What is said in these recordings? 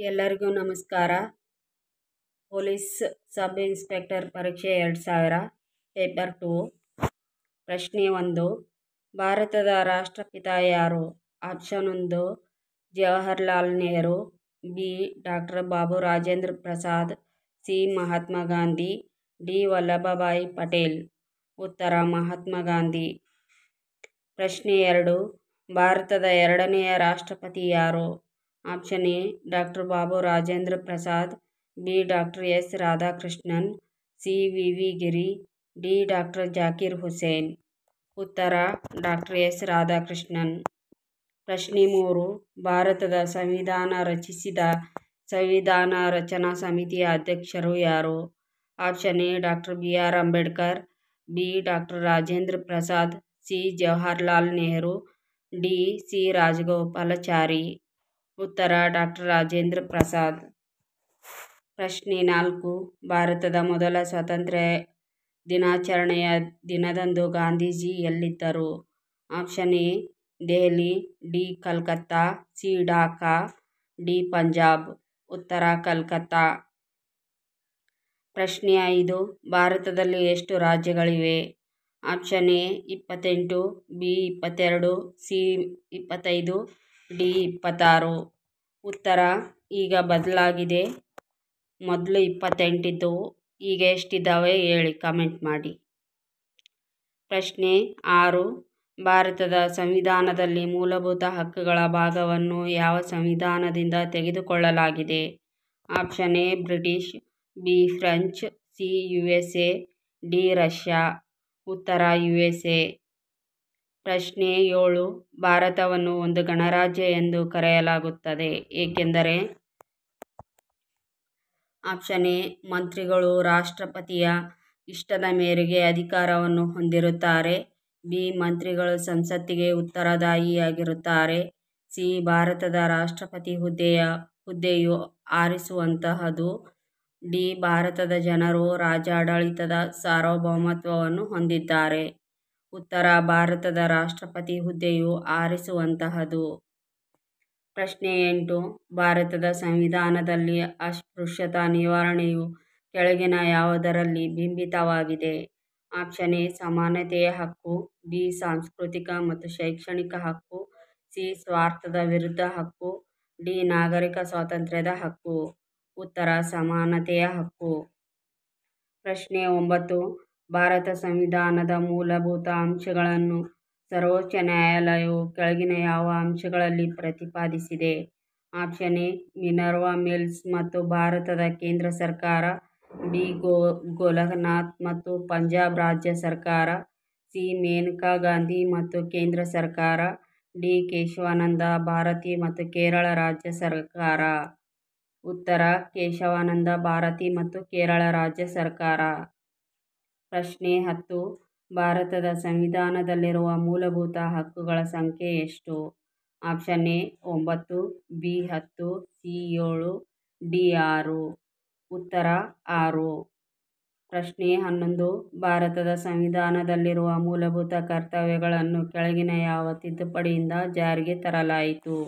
ಎಲ್ಲರಿಗೂ ನಮಸ್ಕಾರ. Police sub inspector ಪರೀಕ್ಷೆ 2000 ಪೇಪರ್ 2 ಪ್ರಶ್ನೆ 1. ಭಾರತದ ರಾಷ್ಟ್ರಪಿತ ಯಾರು? Option 1 Jawaharlal Nehru, B doctor Babu Rajendra Prasad, C Mahatma Gandhi, D Vallabhbhai Patel. ಉತ್ತರ ಮಹಾತ್ಮ ಗಾಂಧಿ. ಪ್ರಶ್ನೆ 2. ಭಾರತದ ಎರಡನೆಯ ರಾಷ್ಟ್ರಪತಿ ಯಾರು? Option A doctor Babu Rajendra Prasad, B doctor S Radhakrishnan, C V V Giri, D doctor Zakir Hussain. ಉತ್ತರ ಡಾಕ್ಟರ್ ಎಸ್ ರಾಧಾಕೃಷ್ಣನ್. ಪ್ರಶ್ನೆ 3. ಭಾರತದ ಸಂವಿಧಾನ ರಚಿಸಿದ ಸಂವಿಧಾನ ರಚನಾ ಸಮಿತಿಯ ಅಧ್ಯಕ್ಷರು ಯಾರು? Option A doctor B R Ambedkar, B doctor Rajendra Prasad, C Jawaharlal Nehru, D C Rajagopalachari. ಉತ್ತರ ಡಾಕ್ಟರ್ ರಾಜೇಂದ್ರ ಪ್ರಸಾದ್. ಪ್ರಶ್ನೆ 4. ಭಾರತದ ಮೊದಲ ಸ್ವಾತಂತ್ರ್ಯ ದಿನಾಚರಣೆಯ ದಿನದಂದು ಗಾಂಧೀಜಿ ಎಲ್ಲಿದ್ದರು? Option A Delhi, D Calcutta, C Dhaka, D Punjab. ಉತ್ತರ ಕಲ್ಕತ್ತಾ. ಪ್ರಶ್ನೆ 5. ಭಾರತದಲ್ಲಿ ಎಷ್ಟು ರಾಜ್ಯಗಳಿವೆ? Option A 28, B 22, C 25, D 26. ಉತ್ತರ ಈಗ ಬದಲಾಗಿದೆ. ಮೊದಲು 28 ಇದ್ದವು, ಈಗ ಎಷ್ಟಿದ್ದಾವೆ ಹೇಳಿ, ಕಮೆಂಟ್ ಮಾಡಿ. ಪ್ರಶ್ನೆ 6. ಭಾರತದ ಸಂವಿಧಾನದಲ್ಲಿ ಮೂಲಭೂತ ಹಕ್ಕುಗಳ ಭಾಗವನ್ನು ಯಾವ ಸಂವಿಧಾನದಿಂದ ತೆಗೆದುಕೊಳ್ಳಲಾಗಿದೆ? Option A British, B French, C USA, D Russia. ಉತ್ತರ USA. ಪ್ರಶ್ನೆ 7. ಭಾರತವನ್ನು ಒಂದು ಗಣರಾಜ್ಯ ಎಂದು ಕರೆಯಲಾಗುತ್ತದೆ ಏಕೆಂದರೆ? ಆಪ್ಷನ್ ಎ ಮಂತ್ರಿಗಳು ರಾಷ್ಟ್ರಪತಿಯ ಇಷ್ಟದ ಮೇರೆಗೆ ಅಧಿಕಾರವನ್ನು ಹೊಂದಿರುತ್ತಾರೆ, ಬಿ ಮಂತ್ರಿಗಳು ಸಂಸತ್ತಿಗೆ ಉತ್ತರದಾಯಿಯಾಗಿರುತ್ತಾರೆ, ಸಿ ಭಾರತದ ರಾಷ್ಟ್ರಪತಿ ಹುದ್ದೆಯು ಆರಿಸುವಂತಹದು, ಡಿ ಭಾರತದ ಜನರು ರಾಜ್ಯಾಡಳಿತದ ಸಾರ್ವಭೌಮತ್ವವನ್ನು ಹೊಂದಿದ್ದಾರೆ. ಉತ್ತರ ಭಾರತದ ರಾಷ್ಟ್ರಪತಿ ಹುದ್ದೆಯು ಆರಿಸುವಂತಹದು. ಪ್ರಶ್ನೆ 8. ಭಾರತದ ಸಂವಿಧಾನದಲ್ಲಿ ಅಸ್ಪೃಶ್ಯತಾ ನಿವಾರಣೆಯು ಕೆಳಗಿನ ಯಾವುದರಲ್ಲಿ ಬಿಂಬಿತವಾಗಿದೆ? ಆಪ್ಷನ್ ಎ ಸಮಾನತೆಯ ಹಕ್ಕು, ಬಿ ಸಾಂಸ್ಕೃತಿಕ ಮತ್ತು ಶೈಕ್ಷಣಿಕ ಹಕ್ಕು, ಸಿ ಸ್ವಾರ್ಥದ ವಿರುದ್ಧ ಹಕ್ಕು, ಡಿ ನಾಗರಿಕ ಸ್ವಾತಂತ್ರ್ಯದ ಹಕ್ಕು. ಉತ್ತರ ಸಮಾನತೆಯ ಹಕ್ಕು. ಪ್ರಶ್ನೆ 9. ಭಾರತ ಸಂವಿಧಾನದ ಮೂಲಭೂತ ಅಂಶಗಳನ್ನು ಸರ್ವೋಚ್ಚ ನ್ಯಾಯಾಲಯವು ಕೆಳಗಿನ ಯಾವ ಅಂಶಗಳಲ್ಲಿ ಪ್ರತಿಪಾದಿಸಿದೆ? ಆಪ್ಷನ್ ಎ ಮಿನರ್ವಾ ಮಿಲ್ಸ್ ಮತ್ತು ಭಾರತದ ಕೇಂದ್ರ ಸರ್ಕಾರ, ಬಿ ಗೋಲಖನಾಥ್ ಮತ್ತು ಪಂಜಾಬ್ ರಾಜ್ಯ ಸರ್ಕಾರ, ಸಿ ಮೇನಕಾ ಗಾಂಧಿ ಮತ್ತು ಕೇಂದ್ರ ಸರ್ಕಾರ, ಡಿ ಕೇಶವಾನಂದ ಭಾರತಿ ಮತ್ತು ಕೇರಳ ರಾಜ್ಯ ಸರ್ಕಾರ. ಉತ್ತರ ಕೇಶವಾನಂದ ಭಾರತಿ ಮತ್ತು ಕೇರಳ ರಾಜ್ಯ ಸರ್ಕಾರ. ಪ್ರಶ್ನೆ 10. ಭಾರತದ ಸಂವಿಧಾನದಲ್ಲಿರುವ ಮೂಲಭೂತ ಹಕ್ಕುಗಳ ಸಂಖ್ಯೆ ಎಷ್ಟು? Option A 9, B 10, C 7, D 6. ಉತ್ತರ 6. ಪ್ರಶ್ನೆ 11. ಭಾರತದ ಸಂವಿಧಾನದಲ್ಲಿರುವ ಮೂಲಭೂತ ಕರ್ತವ್ಯಗಳನ್ನು ಕೆಳಗಿನ ಯಾವ ತಿದ್ದುಪಡಿಯಿಂದ ಜಾರಿಗೆ ತರಲಾಯಿತು?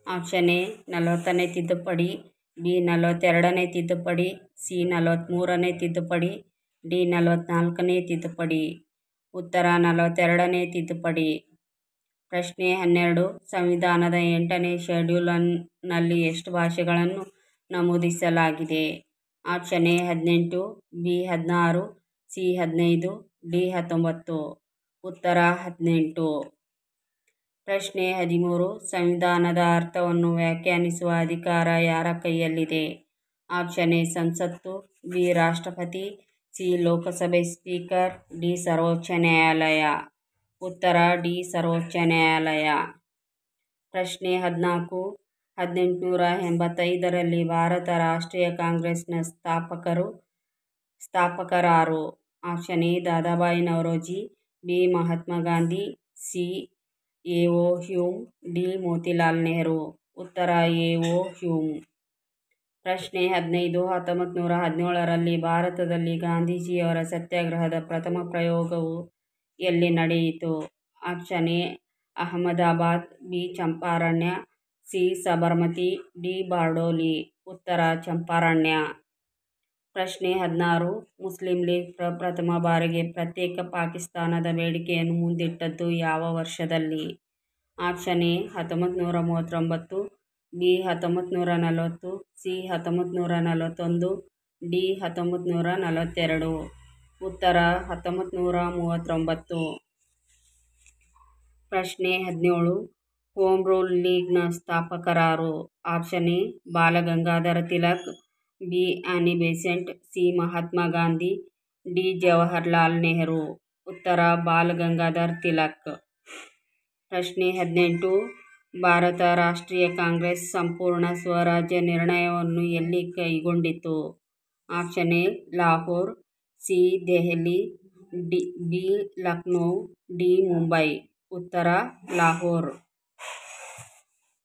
ಆಪ್ಷನ್ ಎ 40ನೇ ತಿದ್ದುಪಡಿ, ಬಿ 42ನೇ ತಿದ್ದುಪಡಿ, ಸಿ 43ನೇ ತಿದ್ದುಪಡಿ, ಡಿ 44ನೇ ತಿದ್ದುಪಡಿ. ಉತ್ತರ 42ನೇ ತಿದ್ದುಪಡಿ. ಪ್ರಶ್ನೆ 12. ಸಂವಿಧಾನದ 8ನೇ ಶೆಡ್ಯೂಲ್ನಲ್ಲಿ ಎಷ್ಟು ಭಾಷೆಗಳನ್ನು ನಮೂದಿಸಲಾಗಿದೆ? Option A 18, B 16, C 15, D 19. ಉತ್ತರ 18. ಪ್ರಶ್ನೆ 13. ಸಂವಿಧಾನದ ಅರ್ಥವನ್ನು ವ್ಯಾಖ್ಯಾನಿಸುವ ಅಧಿಕಾರ ಯಾರ ಕೈಯಲ್ಲಿದೆ? ಆಪ್ಷನ್ ಎ ಸಂಸತ್ತು, ಬಿ ರಾಷ್ಟ್ರಪತಿ, ಸಿ ಲೋಕಸಭೆ ಸ್ಪೀಕರ್, ಡಿ ಸರ್ವೋಚ್ಚ ನ್ಯಾಯಾಲಯ. ಉತ್ತರ ಡಿ ಸರ್ವೋಚ್ಚ ನ್ಯಾಯಾಲಯ. ಪ್ರಶ್ನೆ 14. 1885ರಲ್ಲಿ ಭಾರತ ರಾಷ್ಟ್ರೀಯ ಕಾಂಗ್ರೆಸ್ನ ಸ್ಥಾಪಕರಾರು? Option A Dadabhai Naoroji, B Mahatma Gandhi, C A O Hume, D Motilal Nehru. ಉತ್ತರ ಎ ಓ ಹ್ಯೂಮ್. ಪ್ರಶ್ನೆ 15. 1917ರಲ್ಲಿ ಭಾರತದಲ್ಲಿ ಗಾಂಧೀಜಿಯವರ ಸತ್ಯಾಗ್ರಹದ ಪ್ರಥಮ ಪ್ರಯೋಗವು ಎಲ್ಲಿ ನಡೆಯಿತು? Option A Ahmedabad, B. Champaran, C. Sabarmati, D. Bardoli. ಉತ್ತರ ಚಂಪಾರಣ್ಯ. ಪ್ರಶ್ನೆ 16. ಮುಸ್ಲಿಂ ಲೀಗ್ ಪ್ರಪ್ರಥಮ ಬಾರಿಗೆ ಪ್ರತ್ಯೇಕ ಪಾಕಿಸ್ತಾನದ ಬೇಡಿಕೆಯನ್ನು ಮುಂದಿಟ್ಟದ್ದು ಯಾವ ವರ್ಷದಲ್ಲಿ? Option A 1939, B. 1940, C. 1941, D. 1942. ಉತ್ತರ 1939. ಪ್ರಶ್ನೆ 17. ಹೋಮ್ ರೂಲ್ ಲೀಗ್ನ ಸ್ಥಾಪಕರಾರು? Option A Bal Gangadhar Tilak, B. Annie Besant, C. Mahatma Gandhi, D. Jawaharlal Nehru. ಉತ್ತರ ಬಾಲ ಗಂಗಾಧರ ತಿಲಕ್. ಪ್ರಶ್ನೆ 18. ಭಾರತ ರಾಷ್ಟ್ರೀಯ ಕಾಂಗ್ರೆಸ್ ಸಂಪೂರ್ಣ ಸ್ವರಾಜ್ಯ ನಿರ್ಣಯವನ್ನು ಎಲ್ಲಿ ಕೈಗೊಂಡಿತು? Option A Lahore, C. Delhi, B. Lucknow, D. Mumbai. ಉತ್ತರ ಲಾಹೋರ್.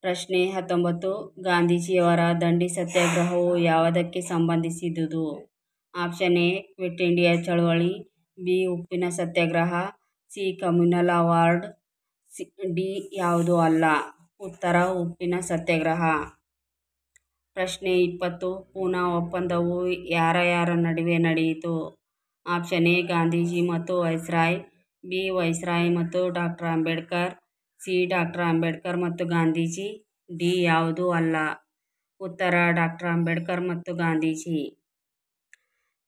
ಪ್ರಶ್ನೆ 19. ಗಾಂಧೀಜಿಯವರ ದಂಡಿ ಸತ್ಯಾಗ್ರಹವು ಯಾವುದಕ್ಕೆ ಸಂಬಂಧಿಸಿದುದು? ಆಪ್ಷನ್ ಎ ಕ್ವಿಟ್ ಇಂಡಿಯಾ ಚಳವಳಿ, ಬಿ. ಉಪ್ಪಿನ ಸತ್ಯಾಗ್ರಹ, ಸಿ. Communal war, D. ಯಾವುದೂ ಅಲ್ಲ. ಉತ್ತರ ಉಪ್ಪಿನ ಸತ್ಯಾಗ್ರಹ. ಪ್ರಶ್ನೆ 20. ಪೂನಾ ಒಪ್ಪಂದವು ಯಾರ ನಡುವೆ ನಡೆಯಿತು? ಆಪ್ಷನ್ ಎ ಗಾಂಧೀಜಿ ಮತ್ತು ವೈಸ್ರಾಯ್, ಬಿ. ವೈಸ್ರಾಯ್ ಮತ್ತು ಡಾ. ಅಂಬೇಡ್ಕರ್, ಸಿ. ಡಾ. ಅಂಬೇಡ್ಕರ್ ಮತ್ತು ಗಾಂಧೀಜಿ, ಡಿ. ಯಾವುದೂ ಅಲ್ಲ. ಉತ್ತರ ಡಾ. ಅಂಬೇಡ್ಕರ್ ಮತ್ತು ಗಾಂಧೀಜಿ.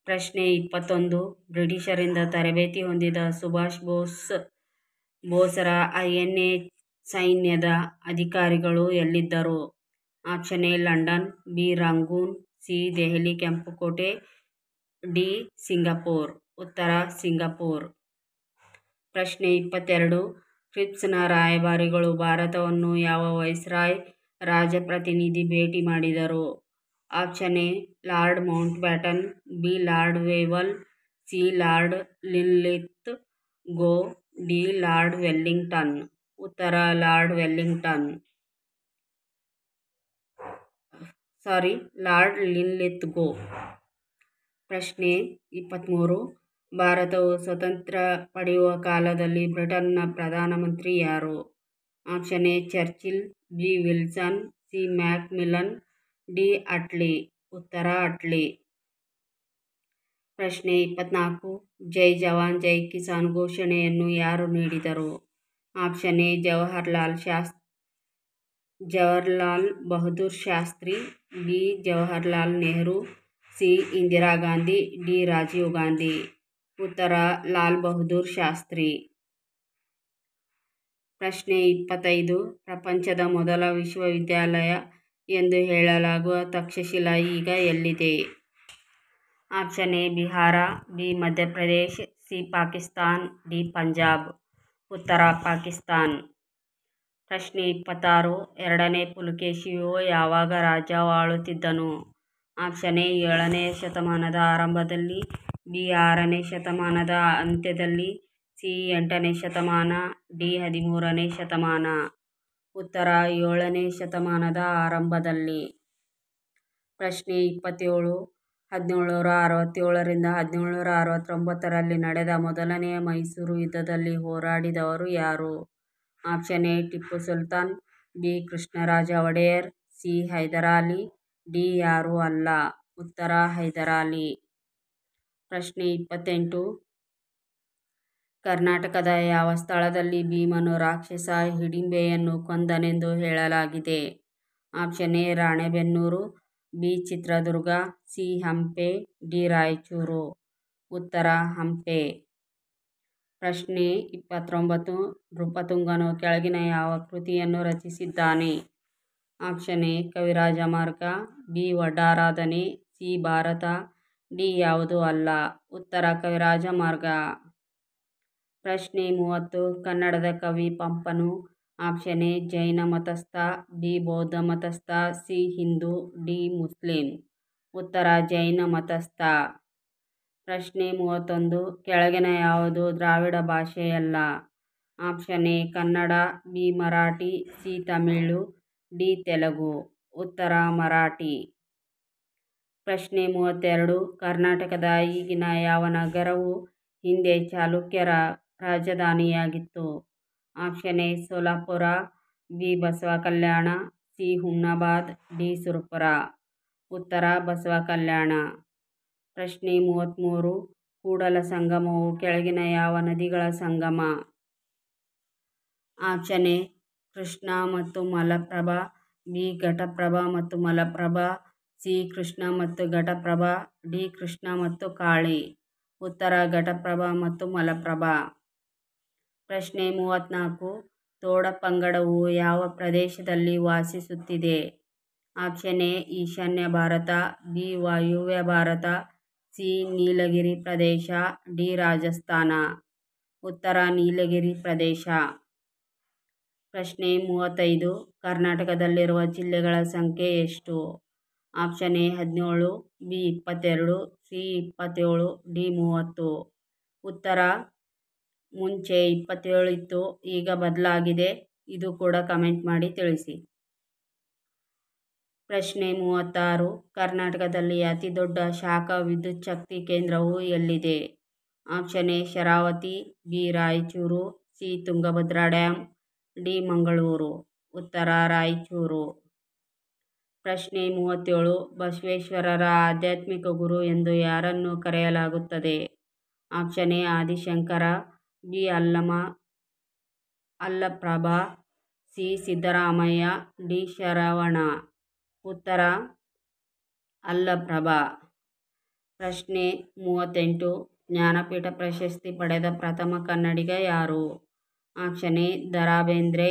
ಪ್ರಶ್ನೆ 21. ಬ್ರಿಟಿಷರಿಂದ ತರಬೇತಿ ಹೊಂದಿದ ಸುಭಾಷ್ ಬೋಸರ ಐಎನ್ಎ ಸೈನ್ಯದ ಅಧಿಕಾರಿಗಳು ಎಲ್ಲಿದ್ದರು? Option A London, B. Rangoon, C. Delhi ಕೆಂಪುಕೋಟೆ, ಡಿ. ಸಿಂಗಪೂರ್. ಉತ್ತರ ಸಿಂಗಪೂರ್. ಪ್ರಶ್ನೆ 22. ಕ್ರಿಪ್ಸ್ನ ರಾಯಭಾರಿಗಳು ಭಾರತವನ್ನು ಯಾವ ವೈಸ್ರಾಯ್ ರಾಜಪ್ರತಿನಿಧಿ ಭೇಟಿ ಮಾಡಿದರು? Option A Lord Mountbatten, B. Lord Wavell, C. Lord Linlithgow, D. Lord Wellington. ಉತ್ತರ ಲಾರ್ಡ್ ಲಿನ್ಲಿತ್ ಗೋ. ಪ್ರಶ್ನೆ 23. ಭಾರತವು ಸ್ವಾತಂತ್ರ್ಯ ಪಡೆಯುವ ಕಾಲದಲ್ಲಿ ಬ್ರಿಟನ್ನ ಪ್ರಧಾನಮಂತ್ರಿ ಯಾರು? Option A Churchill, B. Wilson, C. Macmillan, D. Attlee. ಉತ್ತರ ಅಟ್ಲಿ. ಪ್ರಶ್ನೆ 24. ಜೈ ಜವಾನ್ ಜೈ ಕಿಸಾನ್ ಘೋಷಣೆಯನ್ನು ಯಾರು ನೀಡಿದರು? Option A Jawaharlal Bahadur Shastri, B. Jawaharlal Nehru, C. Indira Gandhi, D. Rajiv Gandhi. ಉತ್ತರ ಲಾಲ್ ಬಹದ್ದೂರ್ ಶಾಸ್ತ್ರಿ. ಪ್ರಶ್ನೆ 25. ಪ್ರಪಂಚದ ಮೊದಲ ವಿಶ್ವವಿದ್ಯಾಲಯ ಎಂದು ಹೇಳಲಾಗುವ ತಕ್ಷಶಿಲಾ ಈಗ ಎಲ್ಲಿದೆ? Option A Bihar, B. Madhya Pradesh, C. Pakistan, D. Punjab. ಉತ್ತರ ಪಾಕಿಸ್ತಾನ್. ಪ್ರಶ್ನೆ 26. ಎರಡನೇ ಪುಲಕೇಶಿಯು ಯಾವಾಗ ರಾಜ್ಯವಾಳುತ್ತಿದ್ದನು? ಆಪ್ಷನ್ ಎ 7ನೇ ಶತಮಾನದ ಆರಂಭದಲ್ಲಿ, ಬಿ. 6ನೇ ಶತಮಾನದ ಅಂತ್ಯದಲ್ಲಿ, ಸಿ. 8ನೇ ಶತಮಾನ, ಡಿ. 13ನೇ ಶತಮಾನ. ಉತ್ತರ 7ನೇ ಶತಮಾನದ ಆರಂಭದಲ್ಲಿ. ಪ್ರಶ್ನೆ 27. 1767 - 1769ರಲ್ಲಿ ನಡೆದ ಮೊದಲನೆಯ ಮೈಸೂರು ಯುದ್ಧದಲ್ಲಿ ಹೋರಾಡಿದವರು ಯಾರು? Option A Tipu Sultan, B. Krishnaraja Wodeyar, C. Hyder Ali, D. ಯಾರೂ ಅಲ್ಲ. ಉತ್ತರ ಹೈದರಾಲಿ. ಪ್ರಶ್ನೆ 28. ಕರ್ನಾಟಕದ ಯಾವ ಸ್ಥಳದಲ್ಲಿ ಭೀಮನು ರಾಕ್ಷಸ ಹಿಡಿಂಬೆಯನ್ನು ಕೊಂದನೆಂದು ಹೇಳಲಾಗಿದೆ? Option A Ranebennur, B. Chitradurga, C. Hampi, D. Raichur. ಉತ್ತರ ಹಂಪೆ. ಪ್ರಶ್ನೆ 29. ನೃಪತುಂಗನು ಕೆಳಗಿನ ಯಾವ ಕೃತಿಯನ್ನು ರಚಿಸಿದ್ದಾನೆ? Option A Kavirajamarga, B. Vaddaradhane, C. Bharata, D. ಯಾವುದೂ ಅಲ್ಲ. ಉತ್ತರ ಕವಿರಾಜಮಾರ್ಗ. ಪ್ರಶ್ನೆ 30. ಕನ್ನಡದ ಕವಿ ಪಂಪನು ಆಪ್ಷನ್ ಎ ಜೈನ ಮತಸ್ಥ, ಬಿ. ಬೌದ್ಧ ಮತಸ್ಥ, ಸಿ. ಹಿಂದೂ, ಡಿ. ಮುಸ್ಲಿಂ. ಉತ್ತರ ಜೈನ ಮತಸ್ಥ. ಪ್ರಶ್ನೆ 31. ಕೆಳಗಿನ ಯಾವುದು ದ್ರಾವಿಡ ಭಾಷೆಯಲ್ಲ? Option A Kannada, B. Marathi, C. Tamil, D. Telugu. ಉತ್ತರ ಮರಾಠಿ. ಪ್ರಶ್ನೆ 32. ಕರ್ನಾಟಕದ ಈಗಿನ ಯಾವ ನಗರವು ಹಿಂದೆ ಚಾಲುಕ್ಯರ ರಾಜಧಾನಿಯಾಗಿತ್ತು? Option A Solapur, B Basavakalyan, C Humnabad, D Surapura. ಉತ್ತರ ಬಸವಕಲ್ಯಾಣ. ಪ್ರಶ್ನೆ 33. ಕೂಡಲ ಸಂಗಮವು ಕೆಳಗಿನ ಯಾವ ನದಿಗಳ ಸಂಗಮ? ಆಪ್ಷನ್ ಎ ಕೃಷ್ಣಾ ಮತ್ತು ಮಲಪ್ರಭಾ, ಬಿ ಘಟಪ್ರಭಾ ಮತ್ತು ಮಲಪ್ರಭಾ, ಸಿ ಕೃಷ್ಣಾ ಮತ್ತು ಘಟಪ್ರಭಾ, ಡಿ ಕೃಷ್ಣಾ ಮತ್ತು ಕಾಳಿ. ಉತ್ತರ ಘಟಪ್ರಭಾ ಮತ್ತು ಮಲಪ್ರಭಾ. ಪ್ರಶ್ನೆ 34. ತೋಡ ಪಂಗಡವು ಯಾವ ಪ್ರದೇಶದಲ್ಲಿ ವಾಸಿಸುತ್ತಿದೆ? ಆಪ್ಷನ್ ಎ ಈಶಾನ್ಯ ಭಾರತ, ಬಿ ವಾಯುವ್ಯ ಭಾರತ, ಸಿ ನೀಲಗಿರಿ ಪ್ರದೇಶ, ಡಿ ರಾಜಸ್ಥಾನ. ಉತ್ತರ ನೀಲಗಿರಿ ಪ್ರದೇಶ. ಪ್ರಶ್ನೆ 35. ಕರ್ನಾಟಕದಲ್ಲಿರುವ ಜಿಲ್ಲೆಗಳ ಸಂಖ್ಯೆ ಎಷ್ಟು? Option A 17, B 22, C 27, D 30. ಉತ್ತರ ಮುಂಚೆ 27 ಇತ್ತು, ಈಗ ಬದಲಾಗಿದೆ. ಇದು ಕೂಡ ಕಮೆಂಟ್ ಮಾಡಿ ತಿಳಿಸಿ. ಪ್ರಶ್ನೆ 36. ಕರ್ನಾಟಕದಲ್ಲಿ ಅತಿ ದೊಡ್ಡ ಶಾಖ ವಿದ್ಯುಚ್ಛಕ್ತಿ ಕೇಂದ್ರವು ಎಲ್ಲಿದೆ? Option A Sharavathi, B Raichur, C Tungabhadra dam, D Mangaluru. ಉತ್ತರ ರಾಯಚೂರು. ಪ್ರಶ್ನೆ 37. ಬಸವೇಶ್ವರರ ಆಧ್ಯಾತ್ಮಿಕ ಗುರು ಎಂದು ಯಾರನ್ನು ಕರೆಯಲಾಗುತ್ತದೆ? Option A Adi Shankara, B Allaprabha, C Siddaramaiah, D Sharavana. ಉತ್ತರ ಅಲ್ಲಪ್ರಭಾ. ಪ್ರಶ್ನೆ 38. ಜ್ಞಾನಪೀಠ ಪ್ರಶಸ್ತಿ ಪಡೆದ ಪ್ರಥಮ ಕನ್ನಡಿಗ ಯಾರು? Option A Da Ra Bendre,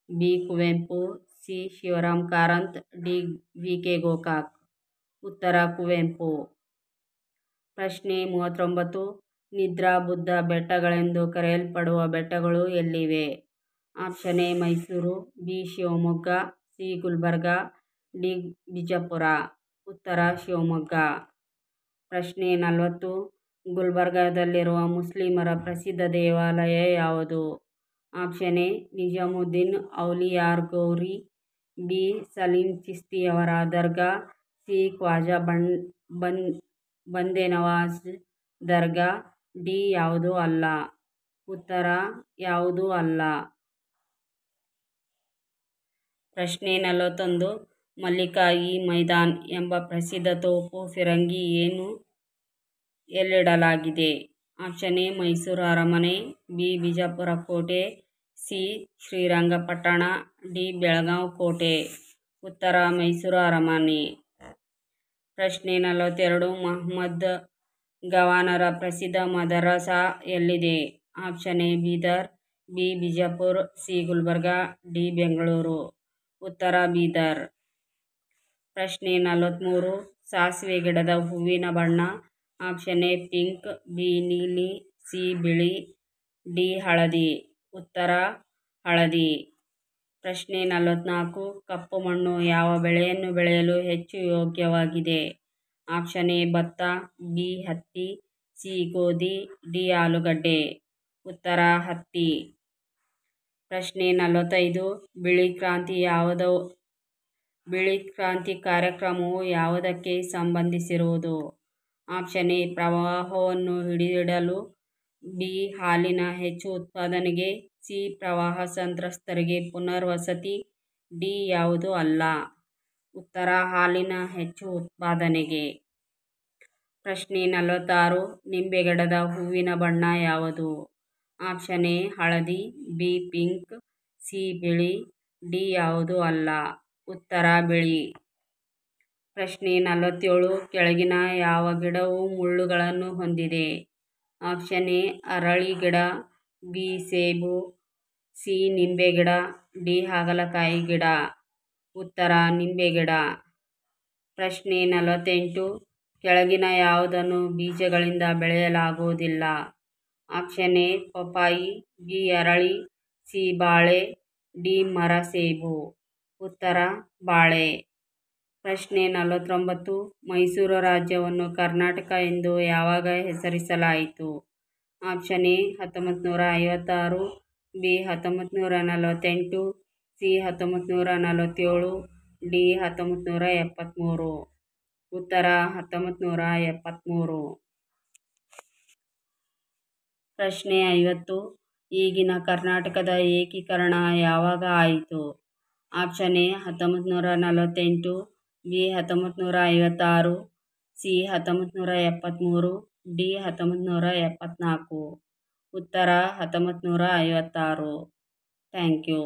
B Kuvempu, C Shivaram Karanth, D V K Gokak. ಉತ್ತರ ಕುವೆಂಪು. ಪ್ರಶ್ನೆ 39. ನಿದ್ರಾ ಬುದ್ಧ ಬೆಟ್ಟಗಳೆಂದು ಕರೆಯಲ್ಪಡುವ ಬೆಟ್ಟಗಳು ಎಲ್ಲಿವೆ? Option A Mysuru, B Shivamogga, C Gulbarga, D Bijapur. ಉತ್ತರ ಶಿವಮೊಗ್ಗ. ಪ್ರಶ್ನೆ 40. ಗುಲ್ಬರ್ಗಾದಲ್ಲಿರುವ ಮುಸ್ಲಿಮರ ಪ್ರಸಿದ್ಧ ದೇವಾಲಯ ಯಾವುದು? ಆಪ್ಷನ್ ಎ ನಿಜಾಮುದ್ದೀನ್ ಔಲಿಯಾರ್ ಗೌರಿ, ಬಿ ಸಲೀಂ ಚಿಸ್ತಿಯವರ ದರ್ಗಾ, ಸಿ ಖ್ವಾಜಾ ಬಂದೆ ನವಾಜ್ ದರ್ಗಾ, ಡಿ ಯಾವುದೂ ಅಲ್ಲ. ಉತ್ತರ ಯಾವುದೂ ಅಲ್ಲ. ಪ್ರಶ್ನೆ 41. ಮಲ್ಲಿಕ-ಇ ಮೈದಾನ್ ಎಂಬ ಪ್ರಸಿದ್ಧ ತೋಪು ಫಿರಂಗಿ ಎಲ್ಲಿಡಲಾಗಿದೆ? ಆಪ್ಷನ್ ಎ ಮೈಸೂರು ಅರಮನೆ, ಬಿ ಬಿಜಾಪುರ ಕೋಟೆ, ಸಿ ಶ್ರೀರಂಗಪಟ್ಟಣ, ಡಿ ಬೆಳಗಾವಿ ಕೋಟೆ. ಉತ್ತರ ಮೈಸೂರು ಅರಮನೆ. ಪ್ರಶ್ನೆ 42. ಮಹಮ್ಮದ್ ಗವಾನರ ಪ್ರಸಿದ್ಧ ಮದರಸಾ ಎಲ್ಲಿದೆ? Option A Bidar, B Bijapur, C Gulbarga, D Bengaluru. ಉತ್ತರ ಬೀದರ್. ಪ್ರಶ್ನೆ 43. ಸಾಸಿವೆ ಗಿಡದ ಹೂವಿನ ಬಣ್ಣ? ಆಪ್ಷನ್ ಎ ಪಿಂಕ್, ಬಿ ನೀಲಿ, ಸಿ ಬಿಳಿ, ಡಿ ಹಳದಿ. ಉತ್ತರ ಹಳದಿ. ಪ್ರಶ್ನೆ 44. ಕಪ್ಪು ಮಣ್ಣು ಯಾವ ಬೆಳೆಯನ್ನು ಬೆಳೆಯಲು ಹೆಚ್ಚು ಯೋಗ್ಯವಾಗಿದೆ? ಆಪ್ಷನ್ ಎ ಭತ್ತ, ಬಿ ಹತ್ತಿ, ಸಿ ಗೋಧಿ, ಡಿ ಆಲೂಗಡ್ಡೆ. ಉತ್ತರ ಹತ್ತಿ. ಪ್ರಶ್ನೆ 45. ಬಿಳಿ ಕ್ರಾಂತಿ ಕಾರ್ಯಕ್ರಮವು ಯಾವುದಕ್ಕೆ ಸಂಬಂಧಿಸಿರುವುದು? ಆಪ್ಷನ್ ಎ ಪ್ರವಾಹವನ್ನು ಹಿಡಿದಿಡಲು, ಬಿ ಹಾಲಿನ ಹೆಚ್ಚು ಉತ್ಪಾದನೆಗೆ, ಸಿ ಪ್ರವಾಹ ಸಂತ್ರಸ್ತರಿಗೆ ಪುನರ್ವಸತಿ, ಡಿ ಯಾವುದೂ ಅಲ್ಲ. ಉತ್ತರ ಹಾಲಿನ ಹೆಚ್ಚು ಉತ್ಪಾದನೆಗೆ. ಪ್ರಶ್ನೆ 46. ನಿಂಬೆಗಿಡದ ಹೂವಿನ ಬಣ್ಣ ಯಾವುದು? ಆಪ್ಷನ್ ಎ ಹಳದಿ, ಬಿ ಪಿಂಕ್, ಸಿ ಬಿಳಿ, ಡಿ ಯಾವುದೂ ಅಲ್ಲ. ಉತ್ತರ ಬಿಳಿ. ಪ್ರಶ್ನೆ 47. ಕೆಳಗಿನ ಯಾವ ಗಿಡವು ಮುಳ್ಳುಗಳನ್ನು ಹೊಂದಿದೆ? ಆಪ್ಷನ್ ಎ ಅರಳಿ ಗಿಡ, ಬಿ ಸೇಬು, ಸಿ ನಿಂಬೆ ಗಿಡ, ಡಿ ಹಾಗಲಕಾಯಿ ಗಿಡ. ಉತ್ತರ ನಿಂಬೆ ಗಿಡ. ಪ್ರಶ್ನೆ 48. ಕೆಳಗಿನ ಯಾವುದನ್ನು ಬೀಜಗಳಿಂದ ಬೆಳೆಯಲಾಗುವುದಿಲ್ಲ? ಆಪ್ಷನ್ ಎ ಪಪಾಯಿ, ಬಿ ಅರಳಿ, ಸಿ ಬಾಳೆ, ಡಿ ಮರ ಸೇಬು. ಉತ್ತರ ಬಾಳೆ. ಪ್ರಶ್ನೆ 49. ಮೈಸೂರು ರಾಜ್ಯವನ್ನು ಕರ್ನಾಟಕ ಎಂದು ಯಾವಾಗ ಹೆಸರಿಸಲಾಯಿತು? Option A 1956, B 1948, C 1947, D 1973. ಉತ್ತರ 1973. ಪ್ರಶ್ನೆ 50. ಈಗಿನ ಕರ್ನಾಟಕದ ಏಕೀಕರಣ ಯಾವಾಗ ಆಯಿತು? Option A 1948, B 1956, C 1973, D 1974. ಉತ್ತರ 1956. Thank you.